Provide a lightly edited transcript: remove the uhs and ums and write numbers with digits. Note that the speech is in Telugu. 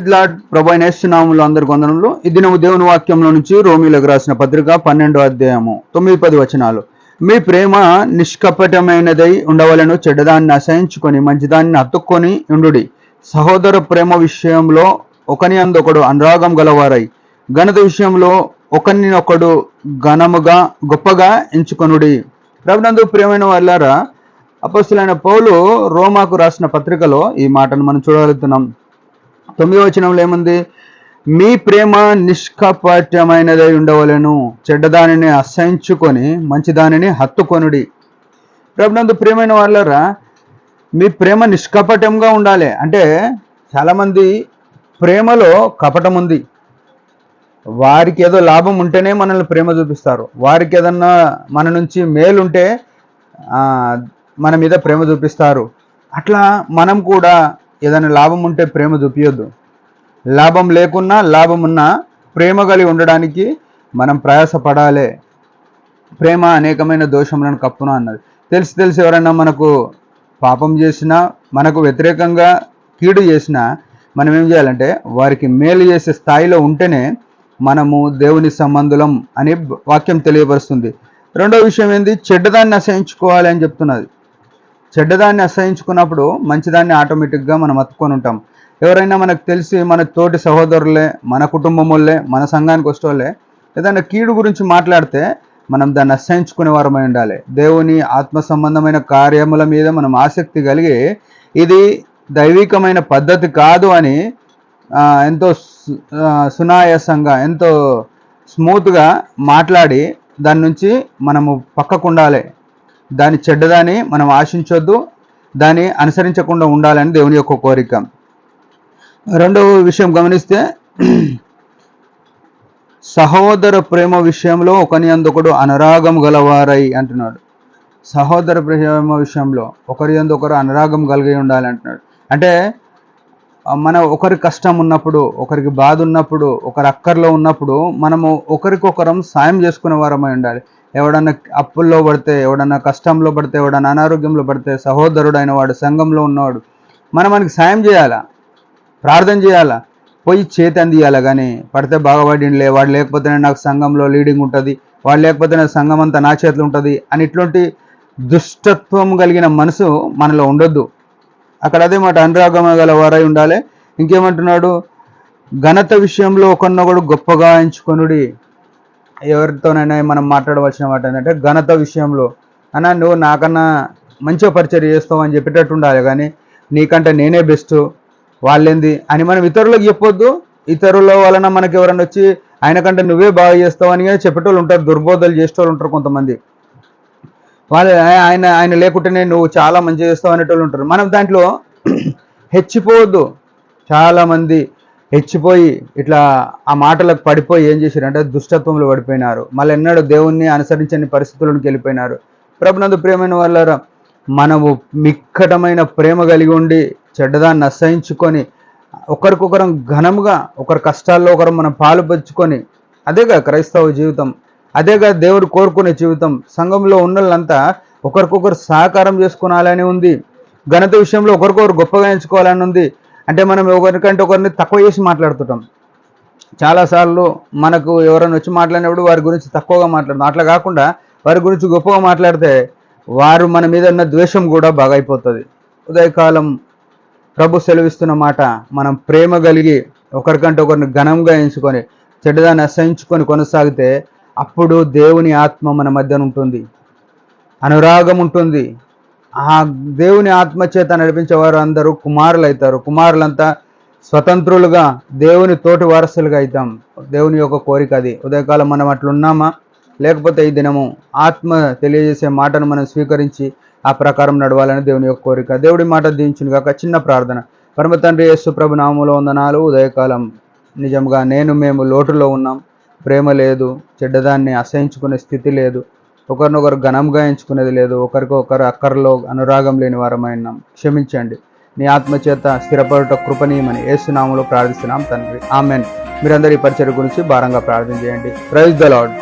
Praise lord. ప్రభు అయిన యేసు నామములో అందరికి వందనములు. ఈ దినము దేవుని వాక్యంలో నుంచి రోమీయులకు రాసిన పత్రిక 12వ అధ్యాయము 9-10 వచనాలు. మీ ప్రేమ నిష్కపటమైనదై ఉండవలెను, చెడ్డదాన్ని అసహించుకొని మంచిదాన్ని హత్తుకొని ఉండుడి. సహోదర ప్రేమ విషయంలో ఒకని అందొకడు అనురాగం గలవారై, ఘనత విషయంలో ఒకరినొకడు ఘనముగా గొప్పగా ఎంచుకొనుడి. ప్రభునందు ప్రియమైన వాళ్ళారా, అపొస్తలుడైన పౌలు రోమాకు రాసిన పత్రికలో ఈ మాటను మనం చూడగలుగుతున్నాం. 9వ వచనంలో ఏముంది? మీ ప్రేమ నిష్కపటమైనదై ఉండవలెను, చెడ్డదానిని అసహించుకొని మంచిదానిని హత్తుకొనుడి. ప్రభునందు ప్రియమైన వాళ్ళరా, మీ ప్రేమ నిష్కపటంగా ఉండాలి. అంటే చాలామంది ప్రేమలో కపటం ఉంది. వారికి ఏదో లాభం ఉంటేనే మనల్ని ప్రేమ చూపిస్తారు. వారికి ఏదన్నా మన నుంచి మేలుంటే మన మీద ప్రేమ చూపిస్తారు. అట్లా మనం కూడా ఏదైనా లాభం ఉంటే ప్రేమ చూపించొద్దు. లాభం లేకున్నా లాభం ఉన్నా ప్రేమ కలిగి ఉండడానికి మనం ప్రయాసపడాలి. ప్రేమ అనేకమైన దోషములను కప్పున అన్నది. తెలిసి ఎవరైనా మనకు పాపం చేసినా, మనకు వ్యతిరేకంగా కీడు చేసినా మనం ఏం చేయాలంటే వారికి మేలు చేసే స్థాయిలో ఉంటేనే మనము దేవుని సంబంధులం అని వాక్యం తెలియపరుస్తుంది. రెండో విషయం ఏంది? చెడ్డదాన్ని అసహించుకోవాలి అని చెప్తున్నది. చెడ్డదాన్ని అసహించుకున్నప్పుడు మంచిదాన్ని ఆటోమేటిక్గా మనం అత్తుకొని ఉంటాం. ఎవరైనా మనకు తెలిసి మన తోటి సహోదరులే, మన కుటుంబం వాళ్ళే, మన సంఘానికి వచ్చేవాళ్ళే ఏదైనా కీడు గురించి మాట్లాడితే మనం దాన్ని అసహించుకునే వారమై ఉండాలి. దేవుని ఆత్మ సంబంధమైన కార్యముల మీద మనం ఆసక్తి కలిగి ఇది దైవికమైన పద్ధతి కాదు అని ఎంతో సునాయాసంగా, ఎంతో స్మూత్గా మాట్లాడి దాని నుంచి మనము పక్కకు ఉండాలి. దాని చెడ్డదాన్ని మనం ఆశించొద్దు, దాన్ని అనుసరించకుండా ఉండాలని దేవుని యొక్క కోరిక. రెండవ విషయం గమనిస్తే, సహోదర ప్రేమ విషయంలో ఒకని అందొకడు అనురాగం గలవారై అంటున్నాడు. సహోదర ప్రేమ విషయంలో ఒకరి అందొకరు అనురాగం కలిగి ఉండాలి అంటున్నాడు. అంటే మన ఒకరి కష్టం ఉన్నప్పుడు, ఒకరికి బాధ ఉన్నప్పుడు, ఒకరి అక్కర్లో ఉన్నప్పుడు మనము ఒకరికొకరం సాయం చేసుకునే వారమై ఉండాలి. ఎవడన్నా అప్పుల్లో పడితే, ఎవడన్నా కష్టంలో పడితే, ఎవడన్నా అనారోగ్యంలో పడితే సహోదరుడు అయిన వాడు, సంఘంలో ఉన్నవాడు మనకి సాయం చేయాలా, ప్రార్థన చేయాలా, పోయి చేతి అందియాలా. కానీ పడితే బాగుపడిండిలే, వాడు లేకపోతేనే నాకు సంఘంలో లీడింగ్ ఉంటుంది, వాడు లేకపోతేనే సంఘం అంతా నా చేతిలో ఉంటుంది అని ఇట్లాంటి దుష్టత్వం కలిగిన మనసు మనలో ఉండొద్దు. అక్కడ అదే మాట, అనురాగం గల వారై ఉండాలి. ఇంకేమంటున్నాడు? ఘనత విషయంలో ఒకరినొకడు గొప్పగా ఎంచుకొనుడి. ఎవరితోనైనా మనం మాట్లాడవలసిన మాట ఏంటంటే ఘనత విషయంలో, అన్నా నువ్వు నాకన్నా మంచిగా పరిచయం చేస్తావు అని చెప్పేటట్టు ఉండాలి. కానీ నీకంటే నేనే బెస్ట్, వాళ్ళేంది అని మనం ఇతరులకు చెప్పొద్దు. ఇతరుల వలన మనకి ఎవరైనా వచ్చి ఆయన కంటే నువ్వే బాగా చేస్తావు అని చెప్పేటోళ్ళు ఉంటారు, దుర్బోధలు చేసేటోళ్ళు ఉంటారు కొంతమంది. వాళ్ళు ఆయన లేకుంటేనే నువ్వు చాలా మంచిగా చేస్తావు అనేటోళ్ళు ఉంటారు. మనం దాంట్లో హెచ్చిపోవద్దు. చాలామంది హెచ్చిపోయి ఇట్లా ఆ మాటలకు పడిపోయి ఏం చేశారంటే దుష్టత్వంలో పడిపోయినారు. మళ్ళీ ఎన్నడూ దేవుణ్ణి అనుసరించని పరిస్థితుల్లోకి వెళ్ళిపోయినారు. ప్రభునందు ప్రియమైన వాళ్ళారా, మనము మిక్కటమైన ప్రేమ కలిగి ఉండి చెడ్డదాన్ని అసహించుకొని ఒకరికొకరం ఘనముగా, ఒకరి కష్టాల్లో ఒకరు మనం పాలు పంచుకొని, అదేగా క్రైస్తవ జీవితం, అదేగా దేవుడు కోరుకునే జీవితం. సంఘంలో ఉన్న వాళ్ళంతా ఒకరికొకరు సహకారం చేసుకోవాలని ఉంది. ఘనత విషయంలో ఒకరికొకరు గొప్పగా ఎంచుకోవాలని ఉంది. అంటే మనం ఒకరికంటే ఒకరిని తక్కువ చేసి మాట్లాడుతుంటాం. చాలాసార్లు మనకు ఎవరైనా వచ్చి మాట్లాడినప్పుడు వారి గురించి తక్కువగా మాట్లాడతాం. అట్లా కాకుండా వారి గురించి గొప్పగా మాట్లాడితే వారు మన మీద ఉన్న ద్వేషం కూడా బాగా అయిపోతుంది. ఉదయకాలం ప్రభు సెలవిస్తున్న మాట, మనం ప్రేమ కలిగి ఒకరికంటే ఒకరిని ఘనంగా ఎంచుకొని చెడ్డదాన్ని అసహించుకొని కొనసాగితే అప్పుడు దేవుని ఆత్మ మన మధ్యన ఉంటుంది, అనురాగం ఉంటుంది. ఆ దేవుని ఆత్మ చేత నడిపించేవారు అందరూ కుమారులు అవుతారు. కుమారులంతా స్వతంత్రులుగా దేవుని తోటి వారసులుగా అవుతాం. దేవుని యొక్క కోరిక అది. ఉదయకాలం మనం అట్లున్నామా? లేకపోతే ఈ దినము ఆత్మ తెలియజేసే మాటను మనం స్వీకరించి ఆ ప్రకారం నడవాలని దేవుని యొక్క కోరిక. దేవుడి మాట దీవించును గాక. చిన్న ప్రార్థన. పరమ తండ్రి యేసు ప్రభు నామములో వందనాలు. ఉదయకాలం నిజంగా మేము లోటులో ఉన్నాం. ప్రేమ లేదు, చెడ్డదాన్ని అసహించుకునే స్థితి లేదు, ఒకరినొకరు ఘనంగా ఎంచుకునేది లేదు, ఒకరికొకరు అక్కర్లో అనురాగం లేని వారమై ఉన్నాం. క్షమించండి. నీ ఆత్మచేత స్థిరపడుట కృపణీయమని యేసు నామములో ప్రార్థిస్తున్నాం తండ్రి. ఆమెన్. మీరందరూ ఈ పరిచర్య గురించి భారంగా ప్రార్థన చేయండి. Praise the lord.